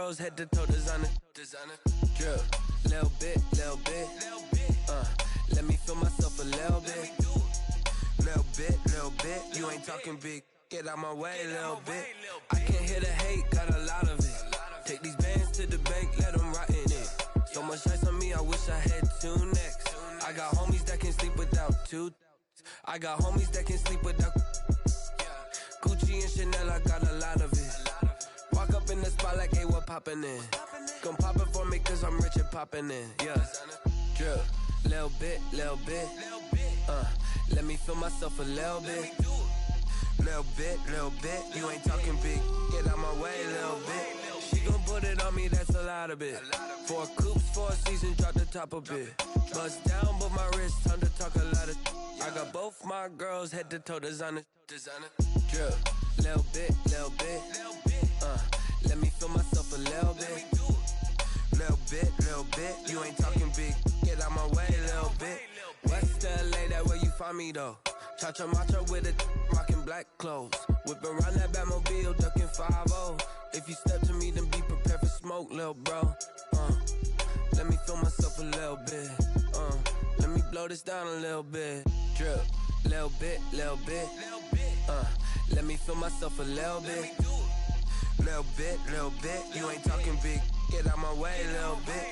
girls head to toe designer. Drip, little bit. Let me feel myself a little bit. Little bit. You ain't talking big. Get out my way, little bit. I can't hear the hate, got a lot of it. Take these bands to the bank, let them rot in it. So much ice on me, I wish I had two necks. I got homies that can sleep without two. I got homies that can sleep without Gucci and Chanel, I got a lot of it. Walk up in the spot like, hey, what poppin' in? Gon' pop it for me cause I'm rich and poppin' in. Yeah, drip, little bit. Let me feel myself a little bit. Little bit. You ain't talking big. Get out my way, little bit. She gon' put it on me, that's a lot of it. 4 coops, 4 seasons, drop the top a bit. Bust down, but my wrist, time to talk a lot of. I got both my girls head to toe designer. Drip, little bit. Let me feel myself a little bit. Little bit. You ain't talking big. Get out my way, little bit. West LA, that where you find me though. Cha-cha matcha with a rockin' black clothes. Whip around that Batmobile, duckin' 5-0. If you step to me, then be prepared for smoke, lil' bro. Let me feel myself a little bit. Let me blow this down a little bit. Drip, little bit. Let me feel myself a little bit. Little bit. You ain't talking big. Get out my way, little bit.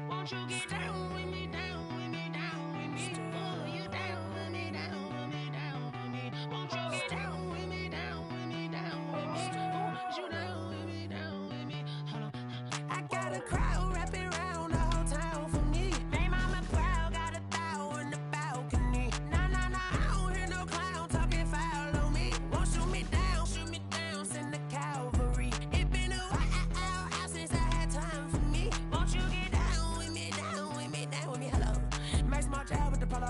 Won't you get down with me, down with me, down with me? Oh, you down with me, down with me, down with me. Won't you get down with me, down with me, down with me? Oh, you down with me, down with me? Hold on. I got a crowd wrapping around the whole town for me. They mama proud, got a thou in the balcony. Nah, I don't hear no clown talking foul on me. Won't shoot me down, send the cavalry. It been a while since I had time for me. Won't you get down with me, down with me, down with me? Hello, Max March out with the polo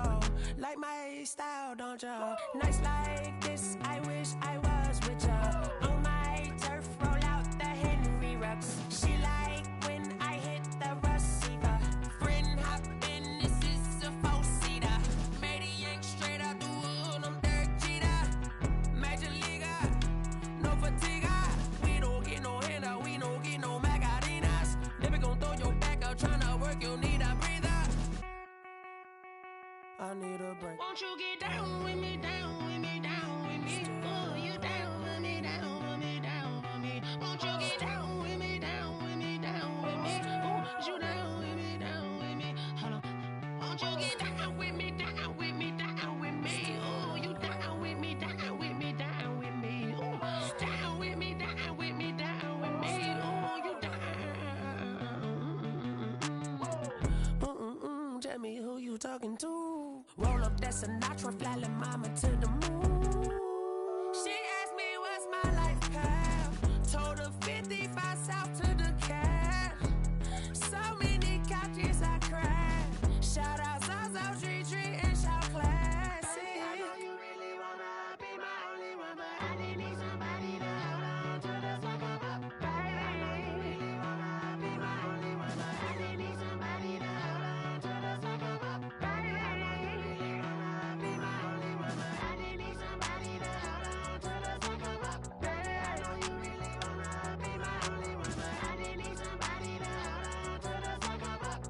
like my style, don't ya? Nights like this, I wish I was with ya. On my turf, roll out the Henry Rux. She like when I hit the receiver. Friend hop in, this is a four-seater. Made a yank straight out the wood, I'm Derek Jeter. Major leaguer, no fatigue. We don't get no handout, we don't get no Macarinas. Never gon' throw your back out, tryna work, you need a breather. I need a break. Won't you get down with me, down with me, down with me? Oh, you down with me, down with me, down with me. Won't you get down with me, down with me, down with me? Oh, you down with me, down with me. Hold on. Won't you get down with me, down with me, down with me? Oh, you down with me, down with me, down with me. Oh, down with me, down with me, down with me. Oh, you down. Tell me who you talking to. Roll up that Sinatra, fly la mama to the moon. She asked me what's my life path. Told her 55 south to the cat. So many couches I cried. Shout out Zazo, Tree, and shout classic. I know you really wanna be my only one, but I didn't need somebody to hold on to the fuck up, baby. I know you really wanna be my only one, but I didn't need somebody to hold on to the fuck up, baby. I know you really wanna be my only one, but I didn't need somebody to hold on to the fuck up, baby. I know you really wanna be my only one, but I didn't need somebody to hold on to the fuck up.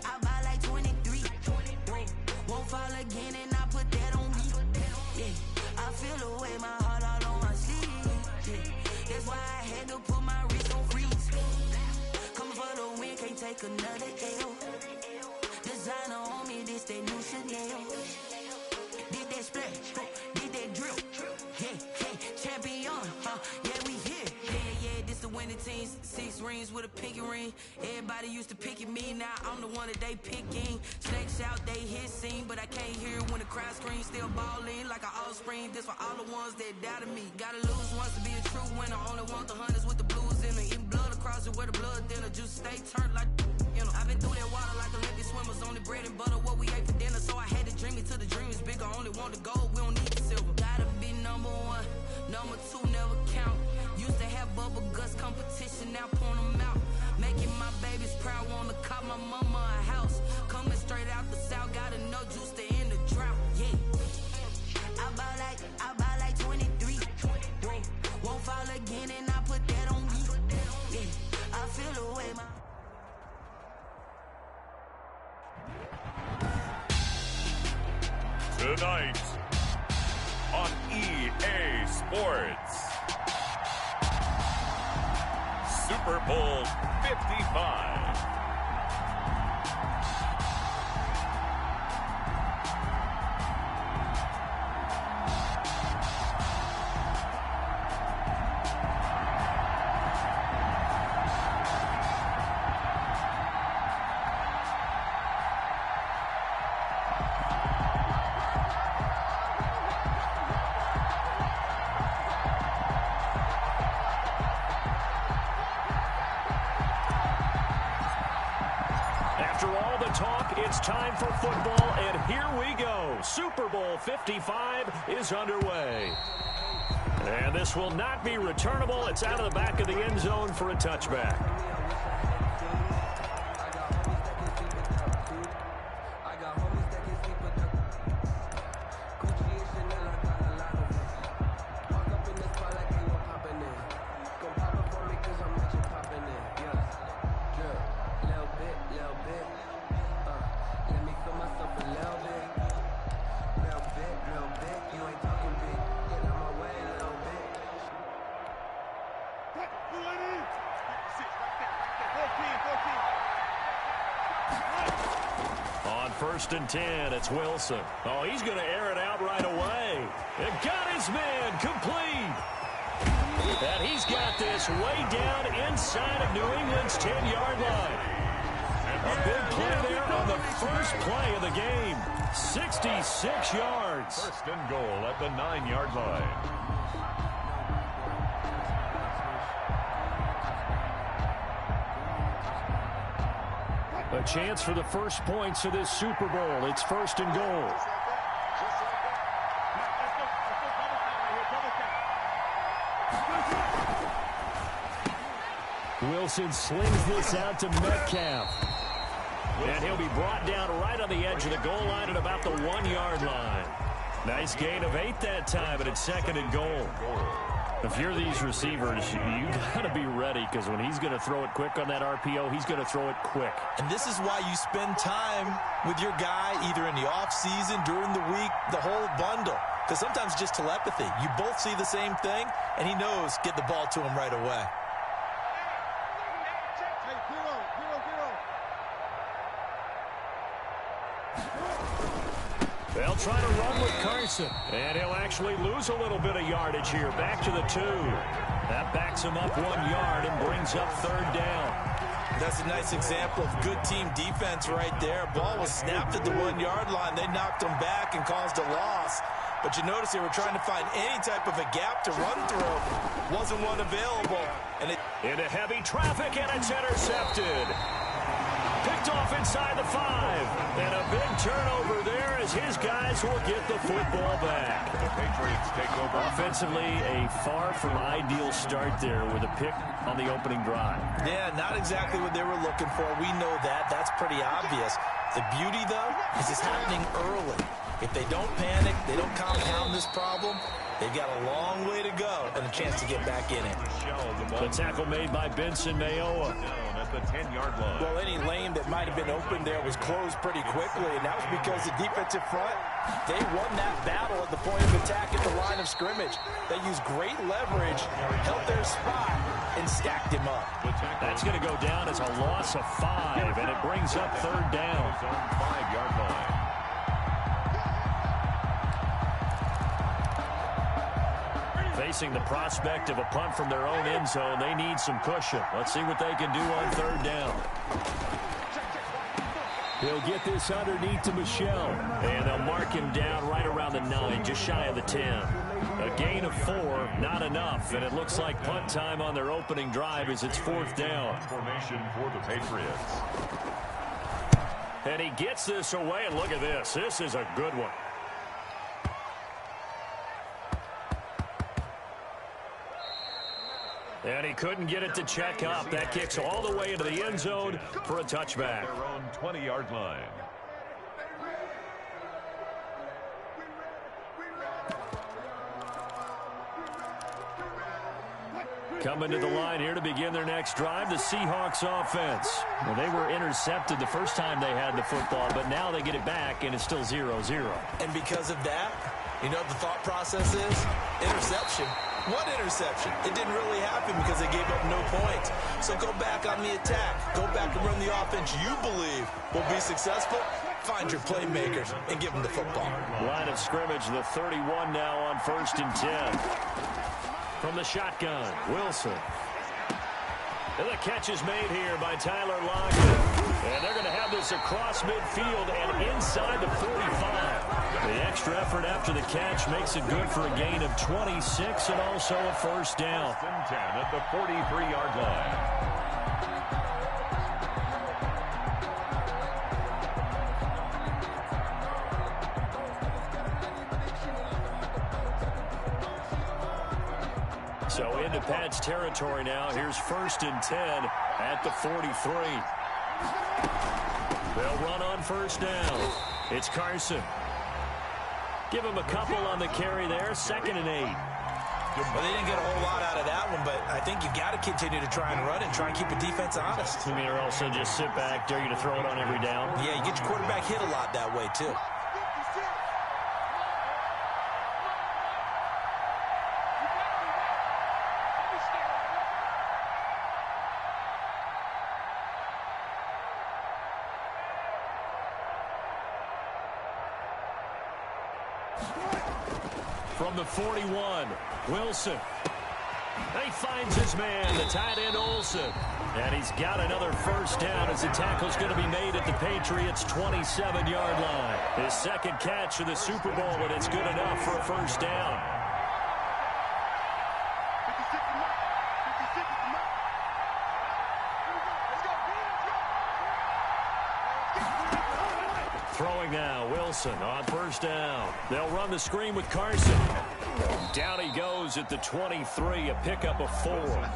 I ball like 23. Won't fall again and I put that on me. Yeah, I feel the way, my heart all on my sleeve. Yeah, that's why I had to put my wrist on freeze. Coming for the win, can't take another L. Designer on me, this that new Chanel. Did that splash, did that drill. Yeah, champion, yeah, we here. Yeah, this the winning team. 6 rings with a pinky ring. Everybody used to pick at me, now I'm the one that they picking. Snakes out, they hit scene, but I can't hear when the crowd screams. Still ballin' like an offspring. This for all the ones that doubted me. Gotta lose once to be a true winner. Only want the hunters with the blues in it. Eating blood across it where the blood dinner. Juice stay turned like, you know. I've been through that water like Olympic swimmers. Only bread and butter, what we ate for dinner. So I had to dream it till the dream is bigger. Only want the gold, we don't need the silver. Gotta be number 1, number 2 never count. Used to have bubble guts competition, now point them out. Making my babies proud, wanna cop my mama a house. Coming straight out the south, gotta know juice to end the drought. Yeah, I ball like 23. Won't fall again and I put that on me. Yeah, I feel the way my tonight on EA Sports. Super Bowl 55. After all the talk, it's time for football, and here we go. Super Bowl 55 is underway. And this will not be returnable. It's out of the back of the end zone for a touchback. First and 10, it's Wilson. Oh, he's going to air it out right away. It got his man complete. And he's got this way down inside of New England's 10-yard line. A big play there on the first play of the game. 66 yards. First and goal at the 9-yard line. A chance for the first points of this Super Bowl. It's first and goal. Wilson slings this out to Metcalf. And he'll be brought down right on the edge of the goal line at about the 1-yard line. Nice gain of 8 that time, and it's second and goal. If you're these receivers, you got to be ready, because when he's going to throw it quick on that RPO, he's going to throw it quick. And this is why you spend time with your guy either in the offseason, during the week, the whole bundle. Because sometimes just telepathy. You both see the same thing, and he knows get the ball to him right away. They'll try to run with Carson. And he'll actually lose a little bit of yardage here. Back to the 2. That backs him up 1 yard and brings up third down. That's a nice example of good team defense right there. Ball was snapped at the 1-yard line. They knocked him back and caused a loss. But you notice they were trying to find any type of a gap to run through. Wasn't one available. And into heavy traffic, and it's intercepted. Picked off inside the 5. And a big turnover there as his guys will get the football back. The Patriots take over. Offensively, a far from ideal start there with a pick on the opening drive. Yeah, not exactly what they were looking for. We know that. That's pretty obvious. The beauty, though, is it's happening early. If they don't panic, they don't compound this problem, they've got a long way to go and a chance to get back in it. The tackle made by Benson Mayowa. Down at the 10-yard line. Well, any lane that might have been open there was closed pretty quickly, and that was because the defensive front, they won that battle at the point of attack at the line of scrimmage. They used great leverage, held their spot, and stacked him up. That's going to go down as a loss of 5, and it brings up third down. 5-yard line. Facing the prospect of a punt from their own end zone, they need some cushion. Let's see what they can do on third down. He'll get this underneath to Michelle, and they'll mark him down right around the 9, just shy of the 10. A gain of 4, not enough, and it looks like punt time on their opening drive as it's fourth down. Formation for the Patriots. And he gets this away, and look at this. This is a good one. And he couldn't get it to check up. That kicks all the way into the end zone for a touchback. Their own 20-yard line. Coming to the line here to begin their next drive, the Seahawks offense. Well, they were intercepted the first time they had the football, but now they get it back, and it's still 0-0. And because of that, you know what the thought process is? Interception. What interception? It didn't really happen because they gave up no points. So go back on the attack. Go back and run the offense you believe will be successful. Find your playmakers and give them the football. Line of scrimmage, the 31 now on first and 10. From the shotgun, Wilson. And the catch is made here by Tyler Lockett. And they're going to have this across midfield and inside the 45. The extra effort after the catch makes it good for a gain of 26 and also a first down. First and 10 at the 43-yard line. So into Pat's territory now. Here's 1st and 10 at the 43. They'll run on 1st down. It's Carson. Give him a couple on the carry there. 2nd and 8. Well, they didn't get a whole lot out of that one, but I think you've got to continue to try and run and try and keep the defense honest. You mean, or also just sit back, dare you to throw it on every down? Yeah, you get your quarterback hit a lot that way, too. From the 41, Wilson. He finds his man, the tight end Olsen. And he's got another 1st down as the tackle's going to be made at the Patriots' 27-yard line. His 2nd catch of the Super Bowl, and it's good enough for a 1st down. Throwing now, Wilson on 1st down. They'll run the screen with Carson. Down he goes at the 23, a pickup of 4.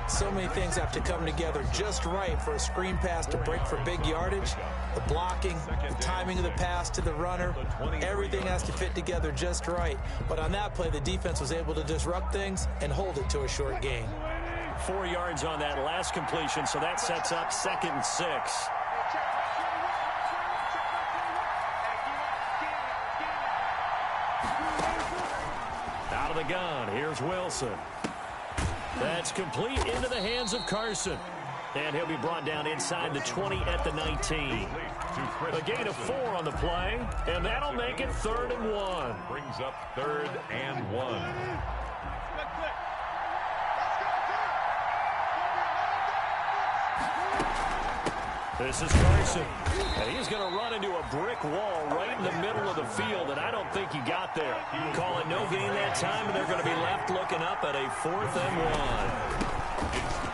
So many things have to come together just right for a screen pass to break for big yardage. The blocking, the timing of the pass to the runner, everything has to fit together just right. But on that play, the defense was able to disrupt things and hold it to a short gain. 4 yards on that last completion, so that sets up 2nd and 6. Out of the gun, here's Wilson. That's complete into the hands of Carson. And he'll be brought down inside the 20 at the 19. A gain of 4 on the play, and that'll make it 3rd and 1. Brings up 3rd and 1. This is Carson. And he's going to run into a brick wall right in the middle of the field, and I don't think he got there. Call it no gain that time, and they're going to be left looking up at a 4th and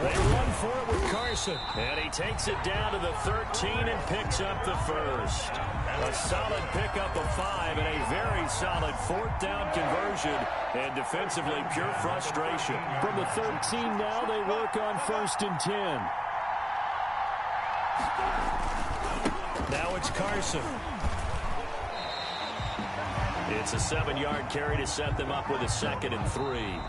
1. They run for it with Carson, and he takes it down to the 13 and picks up the 1st. A solid pickup of 5 and a very solid 4th down conversion, and defensively pure frustration. From the 13 now, they work on 1st and 10. Now it's Carson. It's a 7-yard carry to set them up with a 2nd and 3.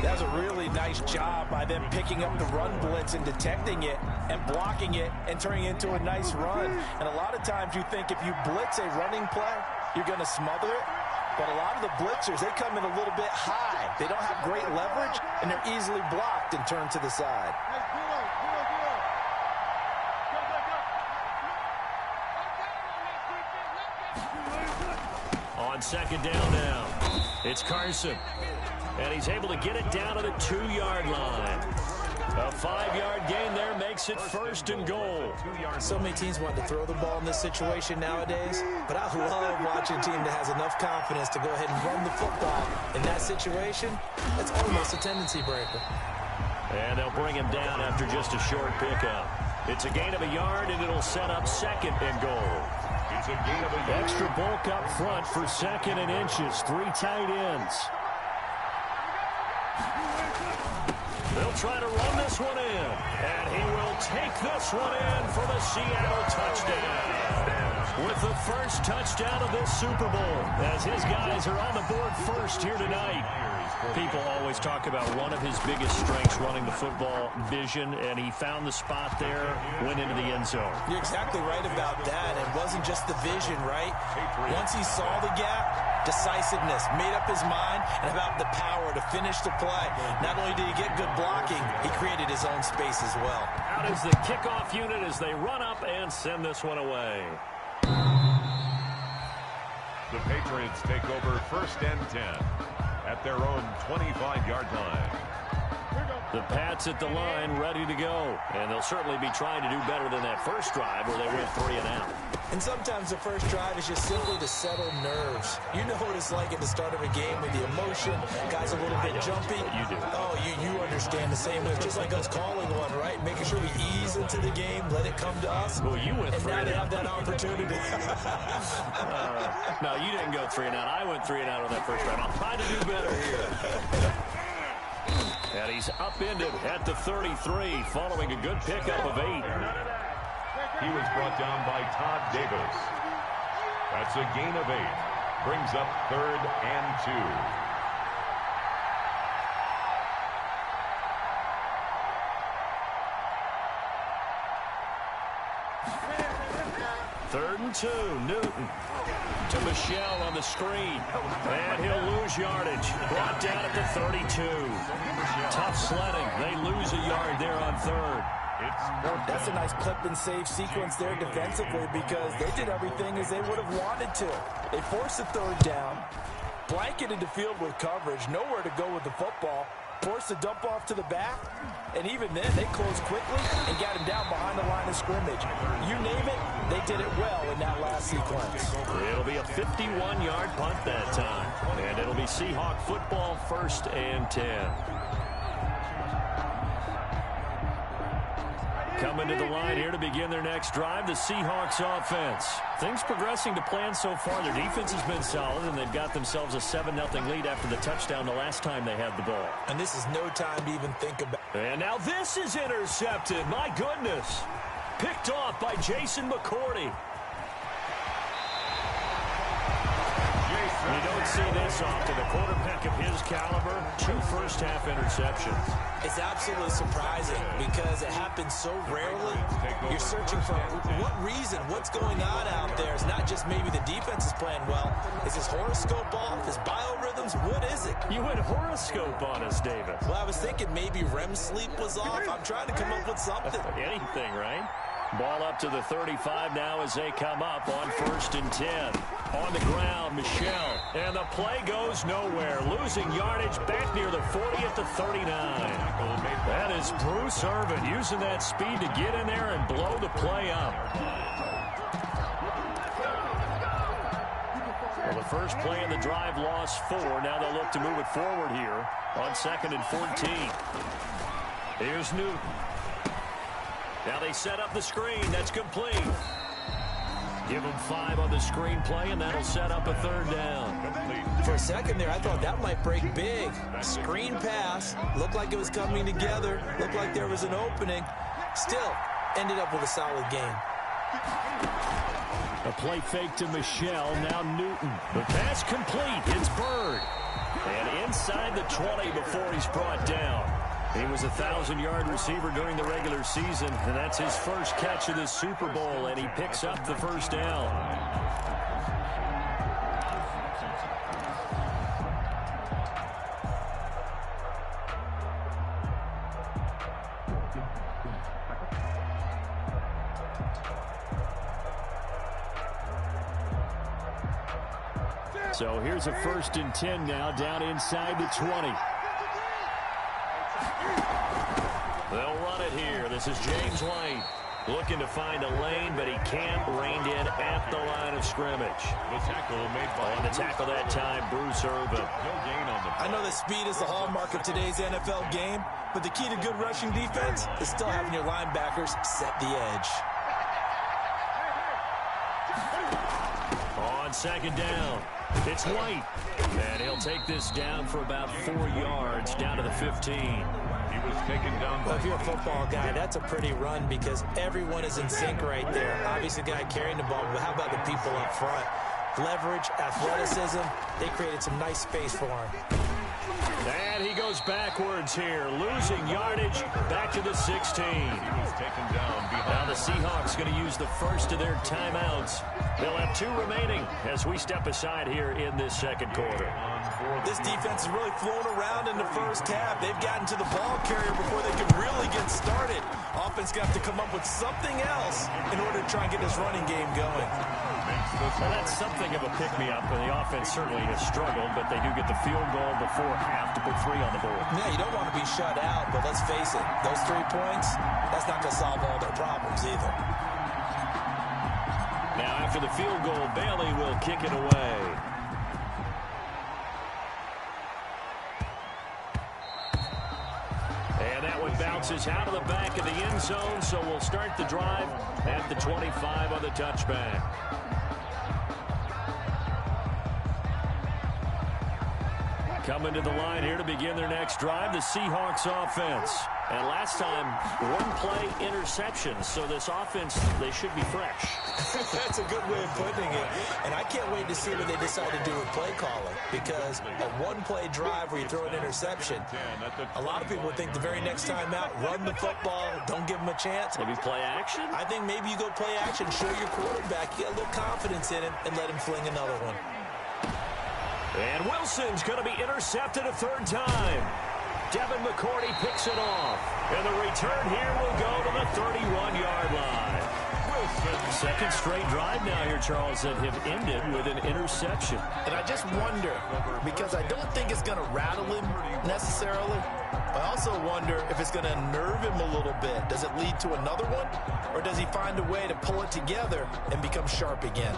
That's a really nice job by them picking up the run blitz and detecting it and blocking it and turning it into a nice run. And a lot of times you think if you blitz a running play, you're going to smother it. But a lot of the blitzers, they come in a little bit high. They don't have great leverage, and they're easily blocked and turned to the side. On 2nd down now, it's Carson. And he's able to get it down to the 2-yard line. A 5-yard gain there makes it 1st and goal. So many teams want to throw the ball in this situation nowadays, but I love watching a team that has enough confidence to go ahead and run the football. In that situation, it's almost a tendency breaker. And they'll bring him down after just a short pickup. It's a gain of a yard, and it'll set up 2nd and goal. It's a gain of a yard. Extra bulk up front for 2nd and inches. 3 tight ends. They'll try to run this one in. And he will take this one in for the Seattle touchdown. With the first touchdown of this Super Bowl, as his guys are on the board first here tonight. People always talk about one of his biggest strengths, running the football, vision, and he found the spot there, went into the end zone. You're exactly right about that. It wasn't just the vision, right? Once he saw the gap, decisiveness, made up his mind, and about the power to finish the play. Not only did he get good blocking, he created his own space as well. Out is the kickoff unit as they run up and send this one away. The Patriots take over 1st and 10 at their own 25-yard line. The Pats at the line, ready to go. And they'll certainly be trying to do better than that first drive where they went 3 and out. And sometimes the first drive is just simply to settle nerves. You know what it's like at the start of a game with the emotion. Guys a little bit jumpy. You do. Oh, you understand the same way. It's just like us calling one, right? Making sure we ease into the game, let it come to us. Well, you went and 3 now and they out. have that opportunity. No, you didn't go 3 and out. I went 3 and out on that first drive. I'll try to do better here. And he's upended at the 33 following a good pickup of 8. He was brought down by Todd Davis. That's a gain of 8. Brings up 3rd and 2. Third and 2, Newton to Michelle on the screen. And he'll lose yardage. Brought down at the 32. Tough sledding. They lose a yard there on 3rd. That's a nice clip and save sequence there defensively because they did everything as they would have wanted to. They forced the 3rd down, blanketed the field with coverage, nowhere to go with the football, forced the dump off to the back, and even then they closed quickly and got him down behind the line of scrimmage. You name it, they did it well in that last sequence. It'll be a 51-yard punt that time, and it'll be Seahawk football, 1st and 10. Coming to the line here to begin their next drive, the Seahawks offense. Things progressing to plan so far. Their defense has been solid, and they've got themselves a 7-0 lead after the touchdown the last time they had the ball. And this is no time to even think about it. And now this is intercepted. My goodness. Picked off by Jason McCourty. You don't see this often. A quarterback of his caliber, 2 first-half interceptions. It's absolutely surprising because it happens so rarely. You're searching for what reason, what's going on out there. It's not just maybe the defense is playing well. Is his horoscope off? His biorhythms? What is it? You went horoscope on us, David. Well, I was thinking maybe REM sleep was off. I'm trying to come up with something. Anything, right? Ball up to the 35 now as they come up on 1st and 10. On the ground, Michelle. And the play goes nowhere. Losing yardage back near the 40 at the 39. That is Bruce Irvin using that speed to get in there and blow the play up. Well, the first play in the drive lost 4. Now they'll look to move it forward here on 2nd and 14. Here's Newton. Now they set up the screen. That's complete. Give them 5 on the screenplay, and that'll set up a 3rd down. For a second there, I thought that might break big. Screen pass. Looked like it was coming together. Looked like there was an opening. Still, ended up with a solid game. A play fake to Michelle. Now Newton. The pass complete. It's Bird. And inside the 20 before he's brought down. He was a 1,000-yard receiver during the regular season, and that's his first catch of this Super Bowl, and he picks up the 1st down. So here's a 1st and 10 now, down inside the 20. They'll run it here. This is James White looking to find a lane, but he can't. Reined in at the line of scrimmage. The tackle made by on the tackle that time, Bruce Irvin. No gain on the. I know that speed is the hallmark of today's NFL game, but the key to good rushing defense is still having your linebackers set the edge. On 2nd down, it's White. And he'll take this down for about 4 yards, down to the 15. Was taken down. Well, if you're a football guy, that's a pretty run because everyone is in sync right there. Obviously, the guy carrying the ball, but how about the people up front? Leverage, athleticism, they created some nice space for him. And he goes backwards here, losing yardage back to the 16. He was taken down behind. Now the Seahawks going to use the first of their timeouts. They'll have 2 remaining as we step aside here in this 2nd quarter. This defense is really flown around in the first half. They've gotten to the ball carrier before they can really get started. Offense got to come up with something else in order to try and get this running game going. Well, that's something of a pick-me-up, and the offense certainly has struggled, but they do get the field goal before half to put 3 on the board. Yeah, you don't want to be shut out, but let's face it, those 3 points, that's not going to solve all their problems either. Now, after the field goal, Bailey will kick it away. And that one bounces out of the back of the end zone, so we'll start the drive at the 25 on the touchback. Coming to the line here to begin their next drive, the Seahawks offense. And last time, one-play interception. So this offense, they should be fresh. That's a good way of putting it. And I can't wait to see what they decide to do with play calling. Because a one-play drive where you throw an interception, a lot of people would think the very next time out, run the football, don't give them a chance. Maybe play action? I think maybe you go play action, show your quarterback, you get a little confidence in him, and let him fling another one. And Wilson's going to be intercepted a third time. Devin McCourty picks it off. And the return here will go to the 31-yard line. Wilson. Second straight drive now here, Charles, that have ended with an interception. And I just wonder, because I don't think it's going to rattle him necessarily. I also wonder if it's going to nerve him a little bit. Does it lead to another one? Or does he find a way to pull it together and become sharp again?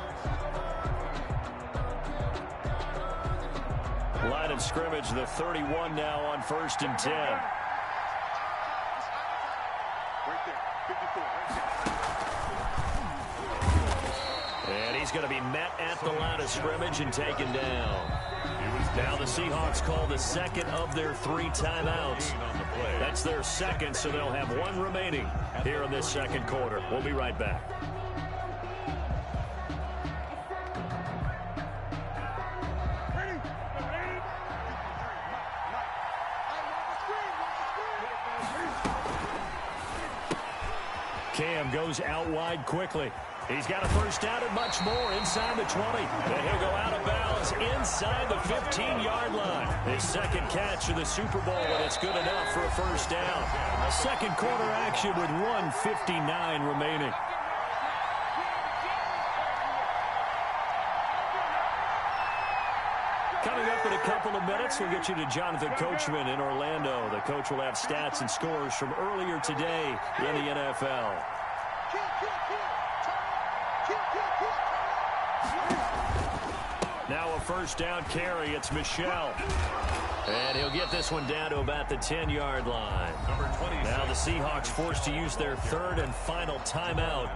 Line of scrimmage, the 31 now on 1st and 10. And he's going to be met at the line of scrimmage and taken down. Now the Seahawks call the second of their 3 timeouts. That's their second, so they'll have 1 remaining here in this second quarter. We'll be right back. Cam goes out wide quickly. He's got a first down and much more inside the 20. And he'll go out of bounds inside the 15-yard line. His second catch of the Super Bowl, and it's good enough for a first down. Second quarter action with 1:59 remaining. Coming up in a couple of minutes, we'll get you to Jonathan Coachman in Orlando. The coach will have stats and scores from earlier today in the NFL. Now a first down carry. It's Michel. And he'll get this one down to about the 10-yard line. Now the Seahawks forced to use their third and final timeout.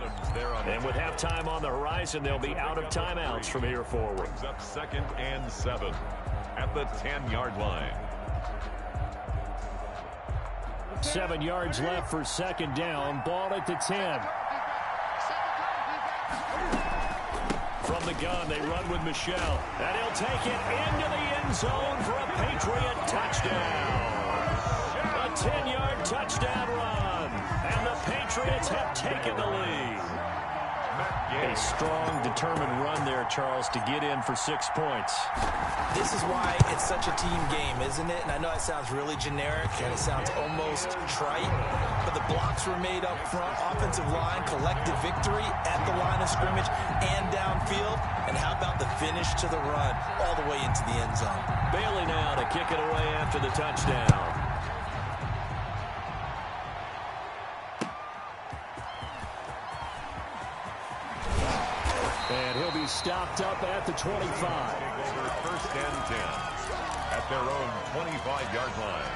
And with halftime on the horizon, they'll be out of timeouts from here forward. Up 2nd and 7 at the 10-yard line. 7 yards left for second down. Ball at the 10. From the gun, they run with Michel. And he'll take it into the end zone for a Patriot touchdown. A 10-yard touchdown run. And the Patriots have taken the lead. A strong, determined run there, Charles, to get in for 6 points. This is why it's such a team game, isn't it? And I know it sounds really generic and it sounds almost trite, but the blocks were made up front, offensive line, collective victory at the line of scrimmage and downfield. And how about the finish to the run all the way into the end zone? Bailey now to kick it away after the touchdown. And he'll be stopped up at the 25. First and 10 at their own 25-yard line.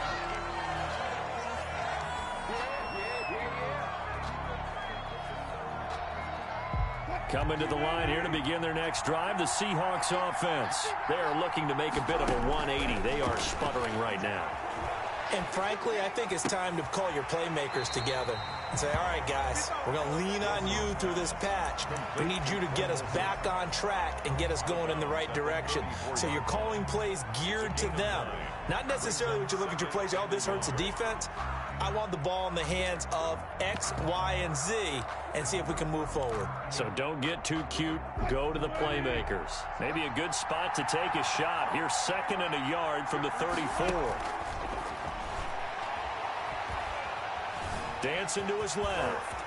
Coming to the line here to begin their next drive, the Seahawks offense. They are looking to make a bit of a 180. They are sputtering right now. And frankly, I think it's time to call your playmakers together and say, all right, guys, we're going to lean on you through this patch. We need you to get us back on track and get us going in the right direction. So you're calling plays geared to them. Not necessarily what you look at your plays, oh, this hurts the defense. I want the ball in the hands of X, Y, and Z and see if we can move forward. So don't get too cute. Go to the playmakers. Maybe a good spot to take a shot. Here's 2nd and a yard from the 34. Dancing to his left.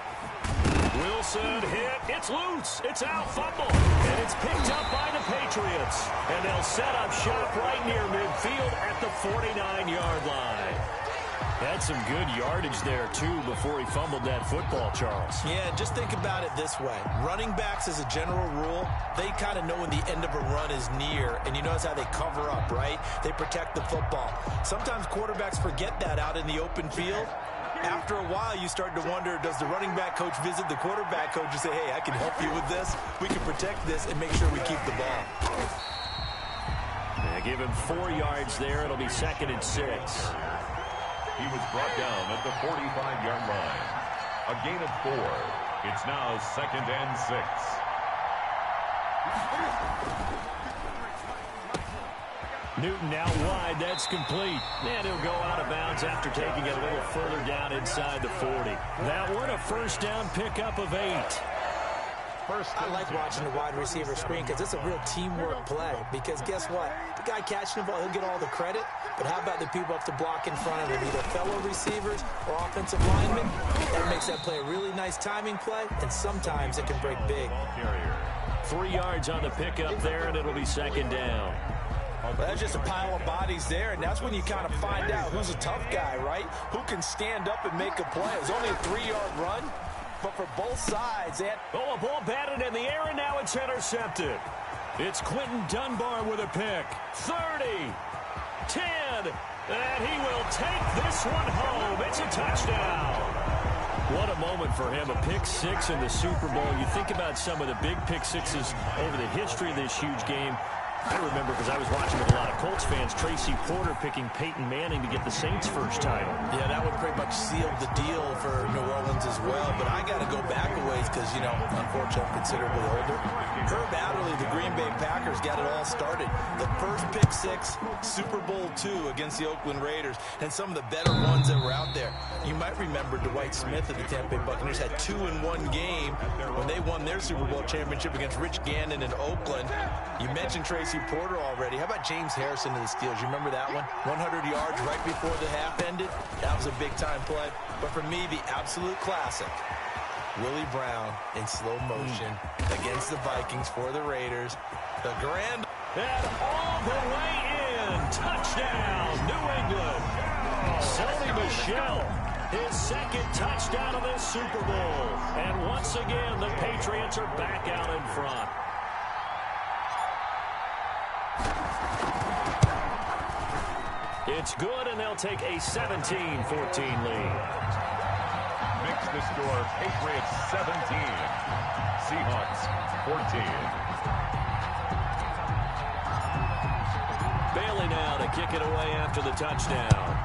Wilson hit. It's loose. It's out. Fumble. And it's picked up by the Patriots. And they'll set up shop right near midfield at the 49-yard line. Had some good yardage there, too, before he fumbled that football, Charles. Yeah, just think about it this way. Running backs, as a general rule, they kind of know when the end of a run is near, and you notice how they cover up, right? They protect the football. Sometimes quarterbacks forget that out in the open field. After a while, you start to wonder, does the running back coach visit the quarterback coach and say, hey, I can help you with this. We can protect this and make sure we keep the ball. Yeah, give him 4 yards there. It'll be 2nd and 6. He was brought down at the 45-yard line. A gain of 4. It's now 2nd and 6. Newton now wide. That's complete. And he'll go out of bounds after taking it a little further down inside the 40. That one a first down pickup of 8. I like watching the wide receiver screen because it's a real teamwork play. Because guess what? The guy catching the ball, he'll get all the credit. But how about the people up to block in front of him, either fellow receivers or offensive linemen? That makes that play a really nice timing play, and sometimes it can break big. 3 yards on the pickup there, and it'll be 2nd down. Well, that's just a pile of bodies there, and that's when you kind of find out who's a tough guy, right? Who can stand up and make a play. It's only a 3-yard run, but for both sides. A ball batted in the air, and now it's intercepted. It's Quentin Dunbar with a pick. 30, 10, and he will take this one home. It's a touchdown. What a moment for him, a pick 6 in the Super Bowl. You think about some of the big pick 6s over the history of this huge game. I remember, because I was watching with a lot of Colts fans, Tracy Porter picking Peyton Manning to get the Saints' first title. Yeah, that would pretty much seal the deal for New Orleans as well. But I got to go back a ways because, you know, unfortunately, I'm considerably older. Herb Adderley, the Green Bay Packers, got it all started. The first pick 6, Super Bowl II against the Oakland Raiders, and some of the better ones that were out there. You might remember Dwight Smith of the Tampa Bay Buccaneers had 2 in one game when they won their Super Bowl championship against Rich Gannon in Oakland. You mentioned Tracy Porter already. How about James Harrison of the Steelers? You remember that one? 100 yards right before the half ended. That was a big-time play. But for me, the absolute classic, Willie Brown in slow motion against the Vikings for the Raiders. The grand... And all the way in. Touchdown, New England. Sony Michel, his 2nd touchdown of this Super Bowl. And once again, the Patriots are back out in front. It's good, and they'll take a 17-14 lead. Makes the score Patriots 17, Seahawks 14. Bailey now to kick it away after the touchdown.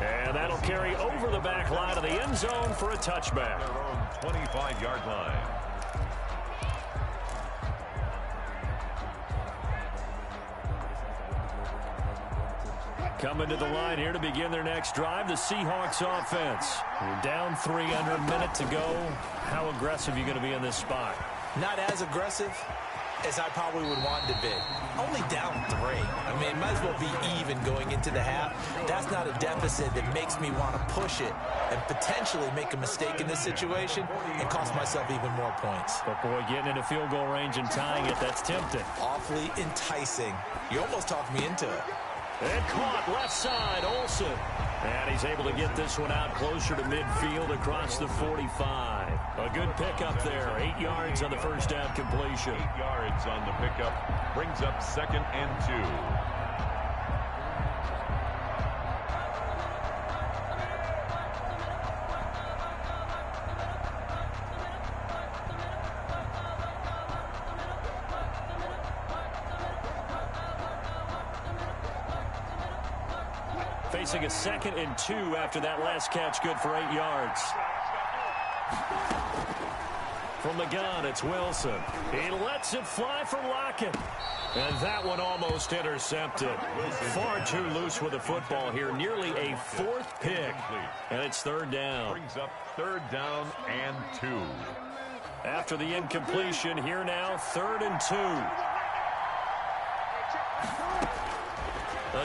And that'll carry over the back line of the end zone for a touchback. Their own 25-yard line. Coming to the line here to begin their next drive, the Seahawks offense. We're down 3 under a minute to go. How aggressive are you going to be in this spot? Not as aggressive as I probably would want to be. Only down 3. I mean, it might as well be even going into the half. That's not a deficit that makes me want to push it and potentially make a mistake in this situation and cost myself even more points. But, boy, getting into field goal range and tying it, that's tempting. Awfully enticing. You almost talked me into it. And caught left side, Olsen. And he's able to get this one out closer to midfield across the 45. A good pickup there. 8 yards on the first down completion. 8 yards on the pickup. Brings up 2nd and 2. Facing a 2nd and 2 after that last catch, good for 8 yards. From the gun, it's Wilson. He lets it fly for Lockett. And that one almost intercepted. Far too loose with the football here. Nearly a 4th pick. And it's 3rd down. Brings up 3rd down and 2. After the incompletion, here now, 3rd and 2.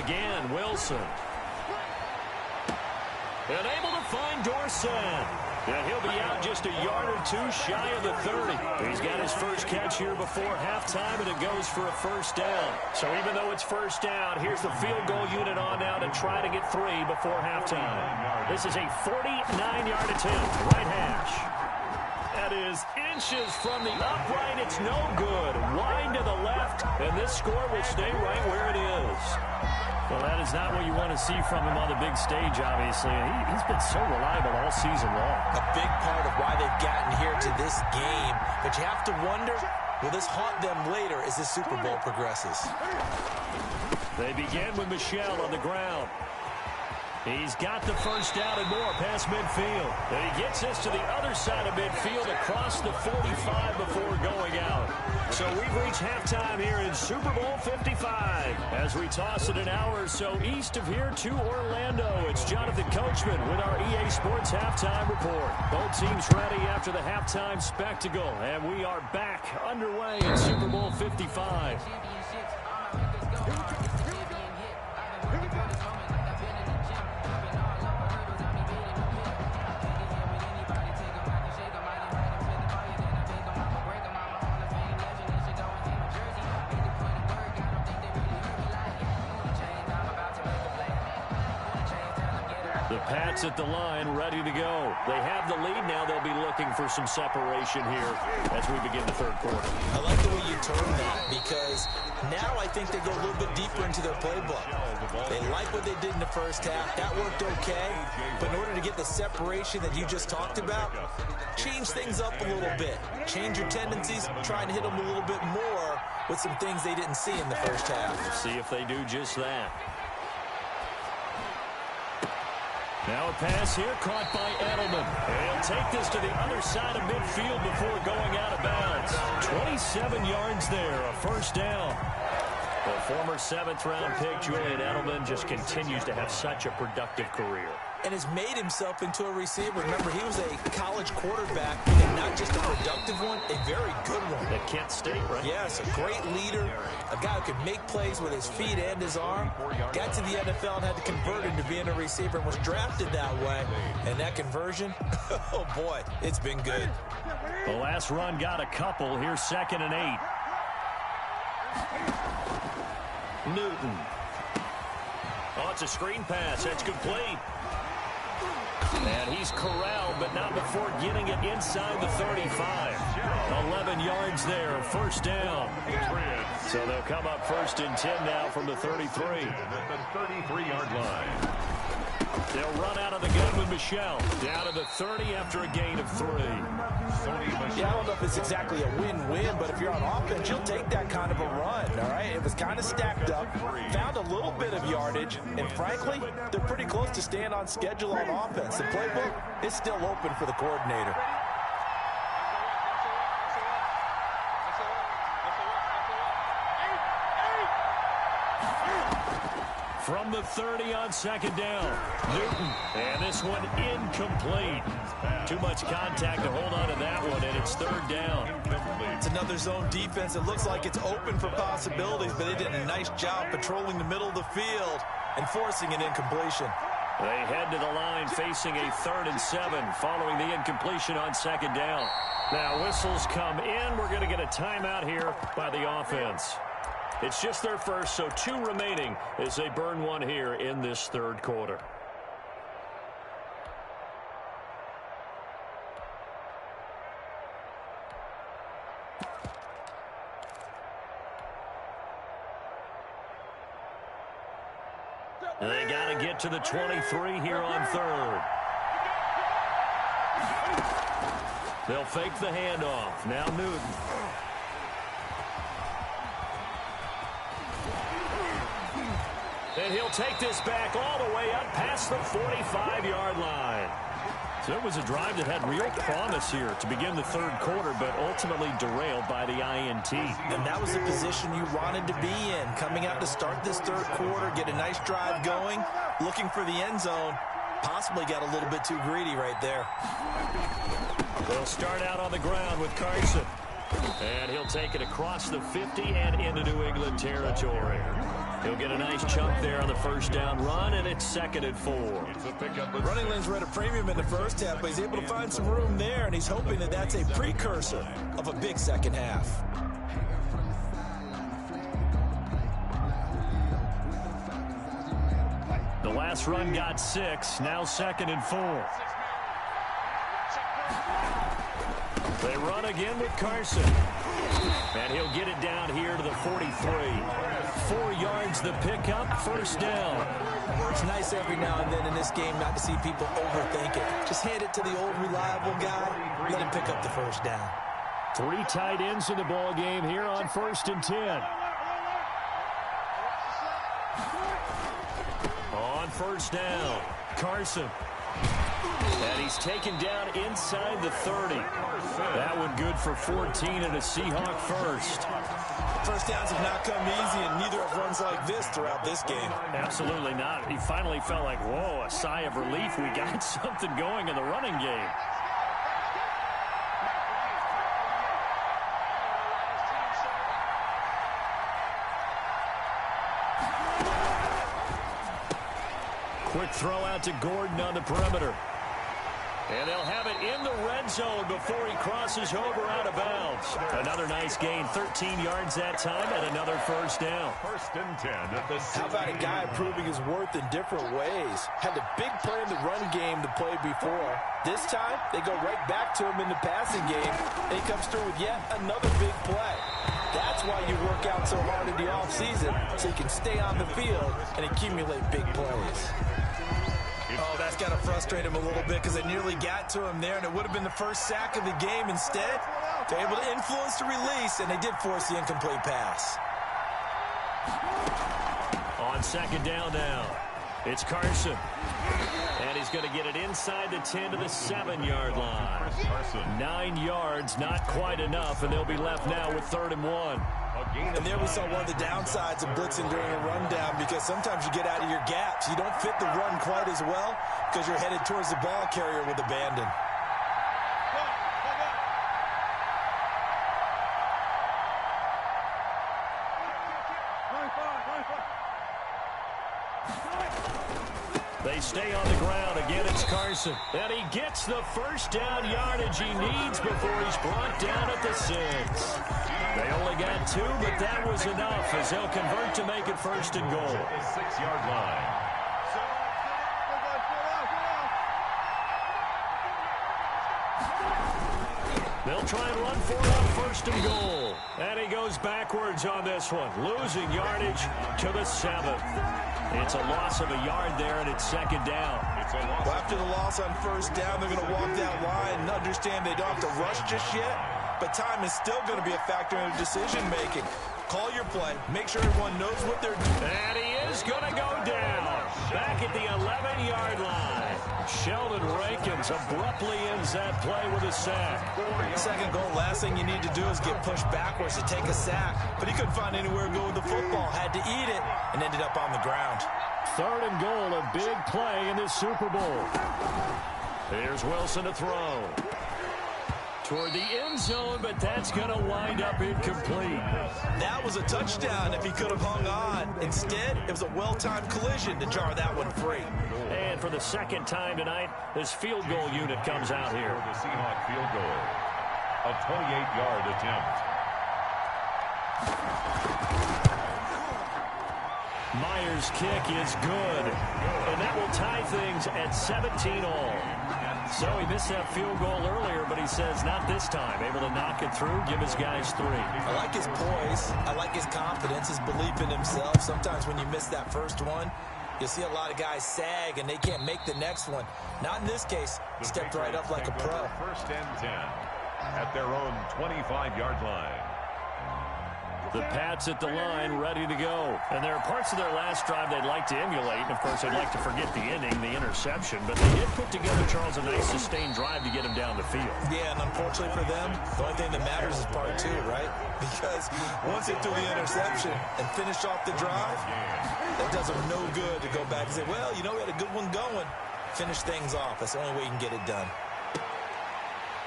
Again, Wilson. And able to find Dorsett. And he'll be out just a yard or 2 shy of the 30. He's got his first catch here before halftime, and it goes for a first down. So even though it's first down, here's the field goal unit on now to try to get 3 before halftime. This is a 49-yard attempt, right hash. That is inches from the upright. It's no good. Wide to the left, and this score will stay right where it is. Well, that is not what you want to see from him on the big stage, obviously. He's been so reliable all season long. A big part of why they've gotten here to this game, but you have to wonder, will this haunt them later as this Super Bowl progresses? They begin with Michel on the ground. He's got the first down and more past midfield. And he gets us to the other side of midfield across the 45 before going out. So we've reached halftime here in Super Bowl 55. As we toss it an hour or so east of here to Orlando, it's Jonathan Coachman with our EA Sports Halftime Report. Both teams ready after the halftime spectacle. And we are back underway in Super Bowl 55. The Pats at the line, ready to go. They have the lead now. They'll be looking for some separation here as we begin the third quarter. I like the way you term that because now I think they go a little bit deeper into their playbook. They like what they did in the first half. That worked okay. But in order to get the separation that you just talked about, change things up a little bit. Change your tendencies, try and hit them a little bit more with some things they didn't see in the first half. See if they do just that. Now a pass here caught by Edelman. And he'll take this to the other side of midfield before going out of bounds. 27 yards there, a first down. The former 7th-round pick, Julian Edelman, just continues to have such a productive career. And has made himself into a receiver. Remember, he was a college quarterback, and not just a productive one, a very good one. At Kent State, right? Yes, a great leader, a guy who could make plays with his feet and his arm. Got to the NFL and had to convert into being a receiver and was drafted that way. And that conversion, oh boy, it's been good. The last run got a couple. Here's 2nd and 8. Newton. Oh, it's a screen pass. It's complete. And he's corralled, but not before getting it inside the 35. 11 yards there, first down. So they'll come up 1st and 10 now from the 33. At the 33-yard line. They'll run out of the gun with Michel. Down to the 30 after a gain of 3. Yeah, I don't know if it's exactly a win-win, but if you're on offense, you'll take that kind of a run, all right? It was kind of stacked up, found a little bit of yardage, and frankly, they're pretty close to staying on schedule on offense. The playbook is still open for the coordinator. From the 30 on 2nd down, Newton, and this one incomplete. Too much contact to hold on to that one, and it's 3rd down. It's another zone defense. It looks like it's open for possibilities, but they did a nice job patrolling the middle of the field and forcing an incompletion. They head to the line facing a 3rd and 7 following the incompletion on 2nd down. Now whistles come in. We're going to get a timeout here by the offense. It's just their first, so 2 remaining as they burn one here in this 3rd quarter. And they got to get to the 23 here on 3rd. They'll fake the handoff. Now Newton. And he'll take this back all the way up past the 45-yard line. So it was a drive that had real promise here to begin the 3rd quarter, but ultimately derailed by the INT. And that was the position you wanted to be in. Coming out to start this 3rd quarter, get a nice drive going, looking for the end zone. Possibly got a little bit too greedy right there. They'll start out on the ground with Carson. And he'll take it across the 50 and into New England territory. He'll get a nice chunk there on the first down run, and it's 2nd and 4. Running lanes were at a premium in the first half, but he's able to find some room there, and he's hoping that that's a precursor of a big second half. The last run got 6, now 2nd and 4. They run again with Carson. And he'll get it down here to the 43. 4 yards the pickup, first down. It's nice every now and then in this game not to see people overthink it. Just hand it to the old reliable guy, let him pick up the first down. 3 tight ends in the ball game here on 1st and 10. On first down, Carson. And he's taken down inside the 30. That one good for 14 and a Seahawk first. First downs have not come easy, and neither have runs like this throughout this game. Absolutely not. He finally felt like, whoa, a sigh of relief. We got something going in the running game. Quick throw out to Gordon on the perimeter. And they'll have it in the red zone before he crosses over out of bounds. Another nice gain, 13 yards that time, and another first down. 1st and 10 at the 16. How about a guy proving his worth in different ways? Had a big play in the run game to play before. This time, they go right back to him in the passing game, and he comes through with yet another big play. That's why you work out so hard in the offseason, so you can stay on the field and accumulate big plays. Oh, that's got to frustrate him a little bit because they nearly got to him there, and it would have been the first sack of the game. Instead, they're able to influence the release, and they did force the incomplete pass. On 2nd down now, it's Carson. And he's going to get it inside the 10 to the 7-yard line. 9 yards, not quite enough, and they'll be left now with 3rd and 1. And there we saw one of the downsides of blitzing during a rundown, because sometimes you get out of your gaps. You don't fit the run quite as well because you're headed towards the ball carrier with abandon. They stay on the ground. Again, it's Carson. And he gets the first down yardage he needs before he's brought down at the 6. They only got 2, but that was enough as they'll convert to make it 1st and goal. 6-yard line. They'll try and run for it on 1st and goal. And he goes backwards on this one, losing yardage to the 7th. It's a loss of a yard there, and it's 2nd down. Well, after the loss on 1st down, they're going to walk that line and understand they don't have to rush just yet. But time is still going to be a factor in decision-making. Call your play. Make sure everyone knows what they're doing. And he is going to go down. Back at the 11-yard line. Sheldon Rankins abruptly ends that play with a sack. 2nd goal, last thing you need to do is get pushed backwards to take a sack. But he couldn't find anywhere to go with the football. Had to eat it and ended up on the ground. 3rd and goal, a big play in this Super Bowl. Here's Wilson to throw. Toward the end zone, but that's going to wind up incomplete. That was a touchdown if he could have hung on. Instead, it was a well-timed collision to jar that one free. And for the 2nd time tonight, this field goal unit comes out here. The Seahawk field goal. A 28-yard attempt. Myers' kick is good. And that will tie things at 17-all. So he missed that field goal earlier, but he says not this time. Able to knock it through, give his guys 3. I like his poise. I like his confidence, his belief in himself. Sometimes when you miss that first one, you see a lot of guys sag, and they can't make the next one. Not in this case. He stepped right up like a pro. 1st and 10 at their own 25-yard line. The Pats at the line, ready to go. And there are parts of their last drive they'd like to emulate. And, of course, they'd like to forget the inning, the interception. But they did put together, Charles, a nice sustained drive to get him down the field. Yeah, and unfortunately for them, the only thing that matters is part 2, right? Because once they threw the interception and finished off the drive, that does them no good to go back and say, well, you know, we had a good one going. Finish things off. That's the only way you can get it done.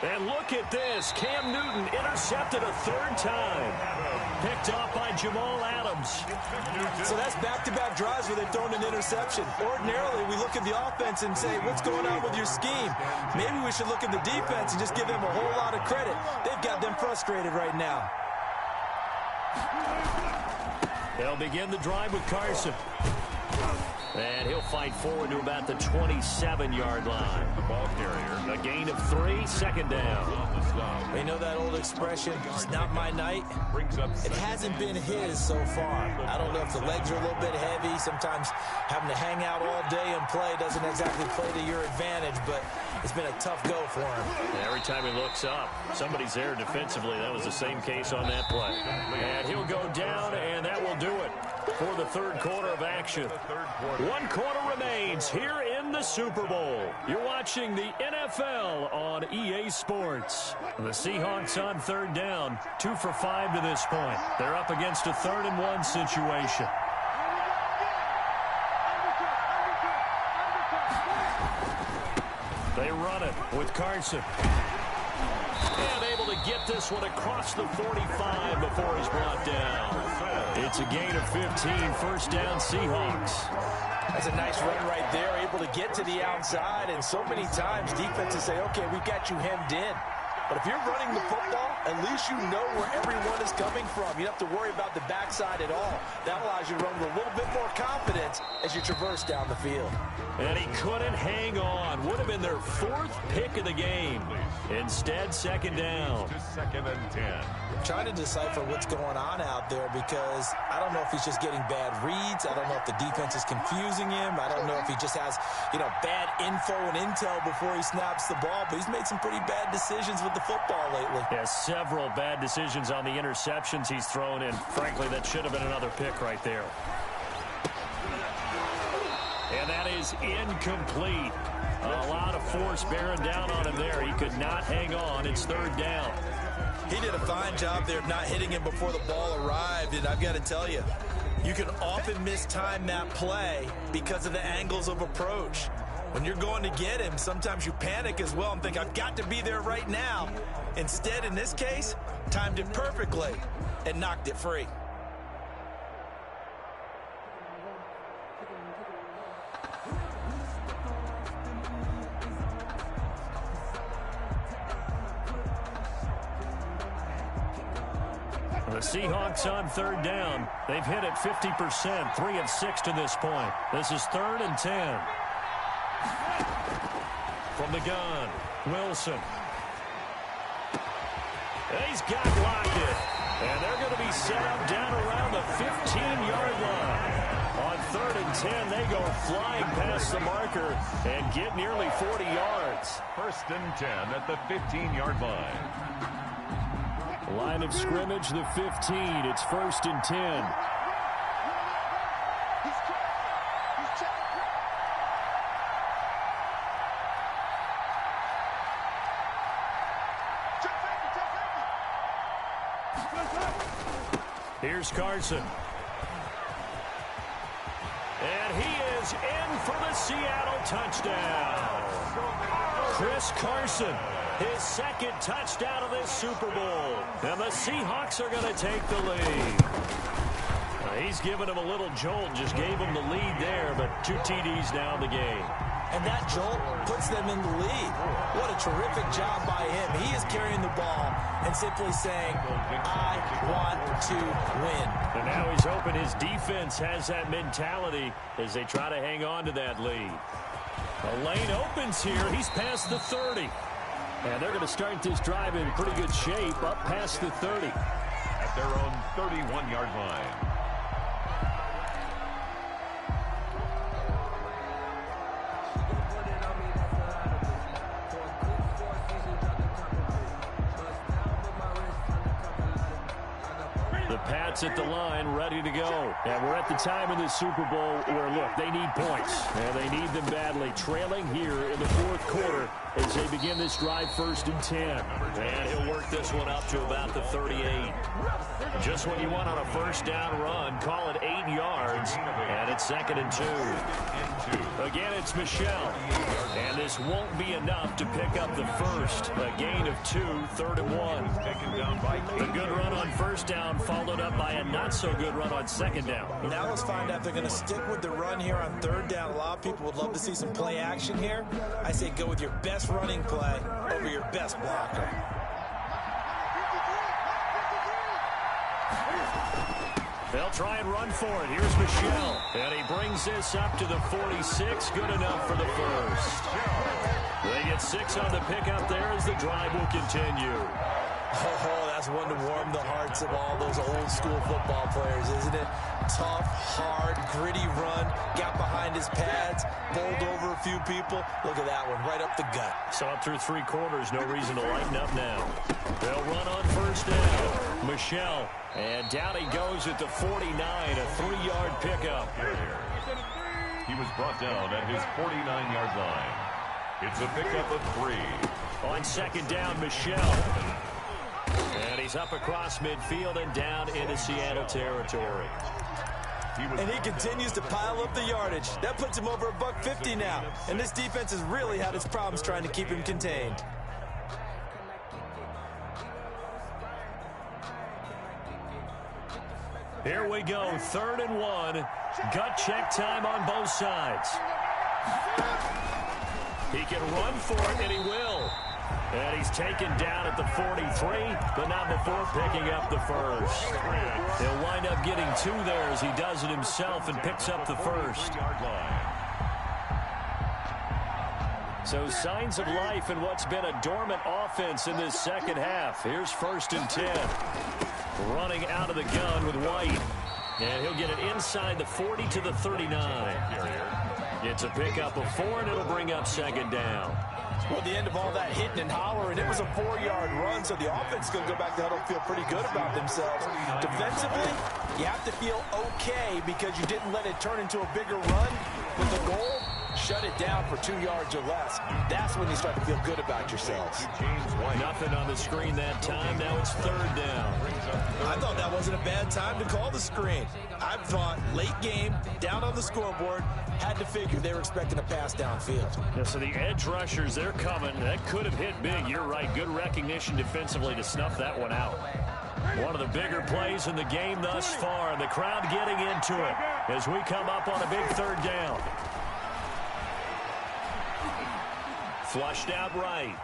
And look at this. Cam Newton intercepted a 3rd time. Picked off by Jamal Adams. So that's back-to-back drives where they've thrown an interception. Ordinarily, we look at the offense and say, what's going on with your scheme? Maybe we should look at the defense and just give them a whole lot of credit. They've got them frustrated right now. They'll begin the drive with Carson. And he'll fight forward to about the 27-yard line. The ball carrier. A gain of 3, second down. You know that old expression, it's not my night? It hasn't been his so far. I don't know if the legs are a little bit heavy. Sometimes having to hang out all day and play doesn't exactly play to your advantage, but it's been a tough go for him. And every time he looks up, somebody's there defensively. That was the same case on that play. And he'll go down, and that will do it for the third quarter of action. 1 quarter remains here in the Super Bowl. You're watching the NFL on EA Sports. The Seahawks on third down, 2 for 5 to this point. They're up against a 3rd and 1 situation. They run it with Carson. And able to get this one across the 45 before he's brought down. It's a gain of 15, first down Seahawks. That's a nice run right there, able to get to the outside, and so many times defenses say, okay, we got you hemmed in. But if you're running the football, at least you know where everyone is coming from. You don't have to worry about the backside at all. That allows you to run with a little bit more confidence as you traverse down the field. And he couldn't hang on. Would have been their 4th pick of the game. Instead, second down. Second and 10. Trying to decipher what's going on out there because I don't know if he's just getting bad reads. I don't know if the defense is confusing him. I don't know if he just has, bad info and intel before he snaps the ball. But he's made some pretty bad decisions with the football lately. Yeah, several bad decisions on the interceptions he's thrown in. Frankly, that should have been another pick right there. And that is incomplete. A lot of force bearing down on him there. He could not hang on. It's third down. He did a fine job there of not hitting him before the ball arrived, and I've got to tell you, you can often mistime that play because of the angles of approach. When you're going to get him, sometimes you panic as well and think, I've got to be there right now. Instead, in this case, timed it perfectly and knocked it free. The Seahawks on third down. They've hit it 50%, 3 of 6 to this point. This is 3rd and 10. From the gun, Wilson. He's got Lockett. And they're going to be set up down around the 15-yard line. On 3rd and 10, they go flying past the marker and get nearly 40 yards. 1st and 10 at the 15-yard line. Line of scrimmage, the 15. It's 1st and 10. Here's Carson. And he is in for the Seattle touchdown. Chris Carson, his 2nd touchdown of this Super Bowl. And the Seahawks are going to take the lead. He's given him a little jolt, just gave him the lead there, but 2 TDs now in the game. And that jolt puts them in the lead. What a terrific job by him. He is carrying the ball and simply saying, I want to win. And now he's hoping his defense has that mentality as they try to hang on to that lead. The lane opens here. He's past the 30. And they're going to start this drive in pretty good shape, up past the 30. At their own 31-yard line. The Pats at the line, ready to go. And we're at the time in the Super Bowl where, look, they need points. And they need them badly. Trailing here in the 4th quarter as they begin this drive, 1st and 10. And he'll work this one up to about the 38. Just what you want on a 1st down run. Call it 8 yards. And it's 2nd and 2. Again, it's Michel. And this won't be enough to pick up the first. A gain of 2, 3rd and 1. Taken down by The good run on 1st down followed up by a not-so-good run on 2nd down. Now let's find out if they're going to stick with the run here on 3rd down. A lot of people would love to see some play action here. I say go with your best running play over your best blocker. They'll try and run for it. Here's Michel. And he brings this up to the 46. Good enough for the first. They get 6 on the pickup there as the drive will continue. Oh, that's one to warm the hearts of all those old school football players, isn't it? Tough, hard, gritty run. Got behind his pads, bowled over a few people. Look at that one, right up the gut. So up through 3 quarters, no reason to lighten up now. They'll run on first down. Michel. And down he goes at the 49, a 3-yard pickup. He was brought down at his 49-yard line. It's a pickup of 3. On second down, Michel. And he's up across midfield and down into Seattle territory. And he continues to pile up the yardage. That puts him over $150 now. And this defense has really had its problems trying to keep him contained. Here we go, 3rd and 1. Gut check time on both sides. He can run for it, and he will. And he's taken down at the 43, but not before picking up the first. He'll wind up getting 2 there as he does it himself and picks up the first. So signs of life in what's been a dormant offense in this second half. Here's 1st and 10. Running out of the gun with White. And he'll get it inside the 40 to the 39. It's a pickup of 4, and it'll bring up 2nd down. Well, at the end of all that hitting and hollering, it was a 4-yard run, so the offense is going to go back to huddle and feel pretty good about themselves. Defensively, you have to feel okay because you didn't let it turn into a bigger run. But the goal, shut it down for 2 yards or less. That's when you start to feel good about yourselves. Nothing on the screen that time. Now it's 3rd down. I thought that wasn't a bad time to call the screen. I thought late game, down on the scoreboard, had to figure they were expecting a pass downfield. Yeah, so the edge rushers, they're coming. That could have hit big. You're right. Good recognition defensively to snuff that one out. One of the bigger plays in the game thus far. The crowd getting into it as we come up on a big 3rd down. Flushed out right.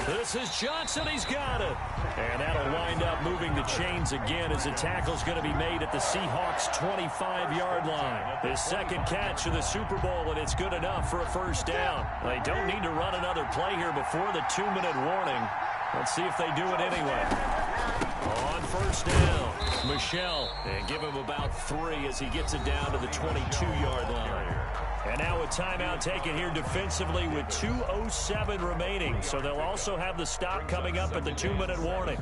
This is Johnson. He's got it. And that'll wind up moving the chains again as the tackle's going to be made at the Seahawks' 25-yard line. His 2nd catch of the Super Bowl, and it's good enough for a 1st down. They don't need to run another play here before the 2-minute warning. Let's see if they do it anyway. On 1st down, Michel. And give him about 3 as he gets it down to the 22-yard line. And now a timeout taken here defensively with 2:07 remaining. So they'll also have the stop coming up at the 2-minute warning.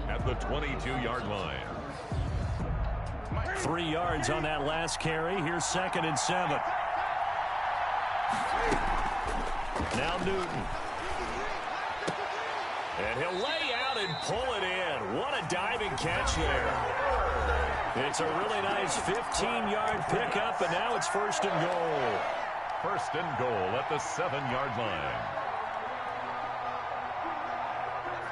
At the 22-yard line. 3 yards on that last carry. Here's 2nd and 7. Now Newton. And he'll lay out and pull it in. What a diving catch there. It's a really nice 15-yard pickup, and now it's 1st and goal. 1st and goal at the 7-yard line.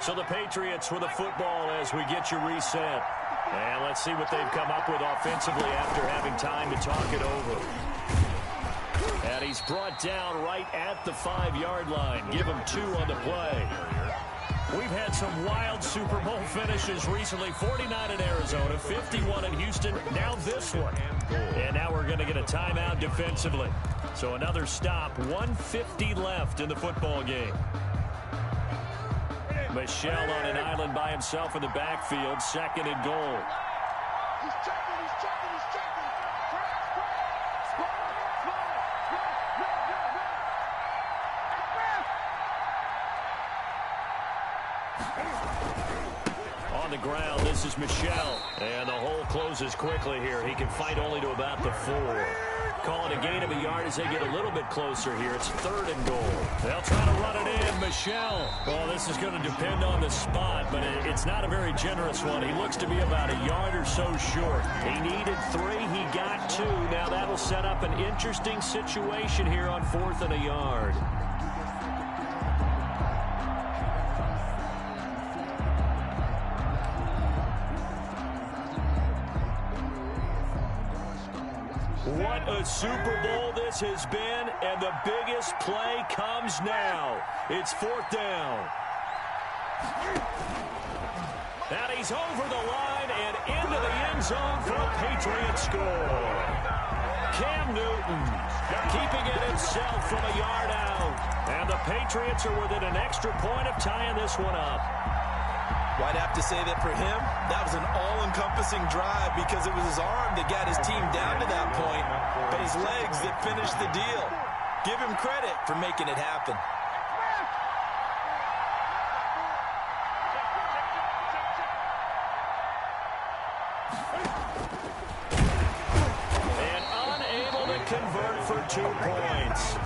So the Patriots with the football as we get you reset. And let's see what they've come up with offensively after having time to talk it over. And he's brought down right at the 5-yard line. Give him 2 on the play. We've had some wild Super Bowl finishes recently. 49 in Arizona, 51 in Houston, now this one. And now we're going to get a timeout defensively. So another stop, 1:50 left in the football game. Michel on an island by himself in the backfield, 2nd and goal. He's checking, he's checking, he's checking. On the ground, this is Michel. And the hole closes quickly here. He can fight only to about the 4. Calling a gain of a yard as they get a little bit closer here. It's 3rd and goal. They'll try to run it in. Michel. Well, this is going to depend on the spot, but it's not a very generous one. He looks to be about a yard or so short. He needed 3. He got 2. Now that'll set up an interesting situation here on 4th and a yard. What a Super Bowl this has been, and the biggest play comes now. It's 4th down. And he's over the line and into the end zone for a Patriots score. Cam Newton keeping it himself from a yard out. And the Patriots are within an extra point of tying this one up. Well, I'd have to say that for him, that was an all-encompassing drive because it was his arm that got his team down to that point, but his legs that finished the deal. Give him credit for making it happen. And unable to convert for 2 points.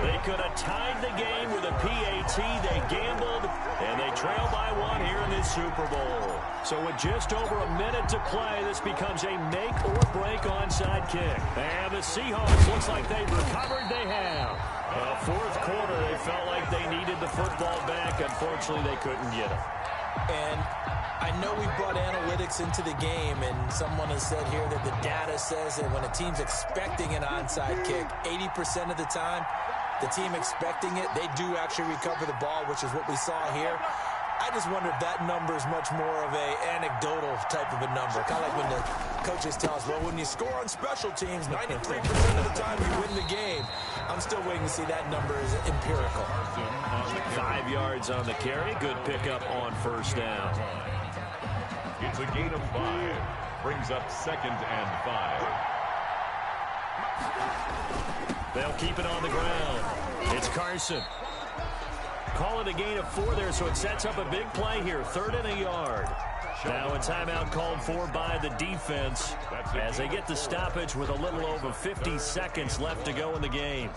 They could have tied the game with a PAT. They gambled, and they trail by 1 here in this Super Bowl. So with just over a minute to play, this becomes a make-or-break onside kick. And the Seahawks looks like they've recovered. They have. Fourth quarter, they felt like they needed the football back. Unfortunately, they couldn't get it. And I know we brought analytics into the game, and someone has said here that the data says that when a team's expecting an onside kick, 80% of the time, the team expecting it, they do actually recover the ball, which is what we saw here. I just wonder if that number is much more of a anecdotal type of a number. Kind of like when the coaches tell us, well, when you score on special teams, 93% of the time you win the game. I'm still waiting to see that number is empirical. 5 yards on the carry. Good pickup on first down. It's a gain of 5. Brings up 2nd and 5. They'll keep it on the ground. It's Carson. Call it a gain of 4 there, so it sets up a big play here. 3rd and a yard. Now a timeout called for by the defense as they get the stoppage with a little over 50 seconds left to go in the game.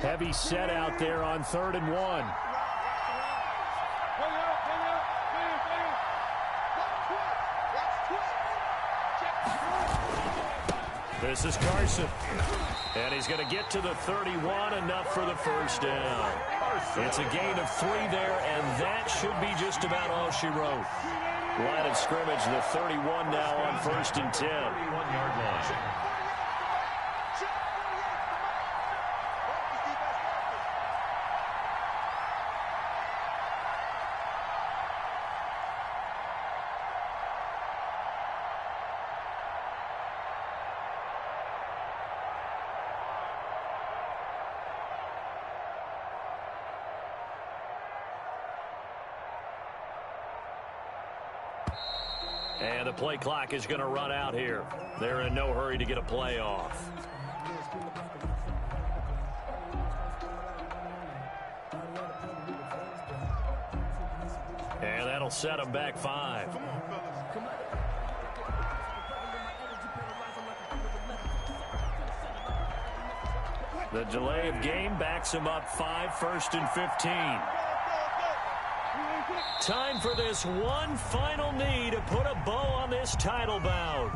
Heavy set out there on 3rd and 1. This is Carson. And he's going to get to the 31, enough for the first down. It's a gain of 3 there, and that should be just about all she wrote. Line of scrimmage, the 31 now on 1st and 10. 31-yard line. And the play clock is going to run out here. They're in no hurry to get a play off. And that'll set them back 5. The delay of game backs them up 5, 1st and 15. Time for this one final knee to put a bow on this title bout.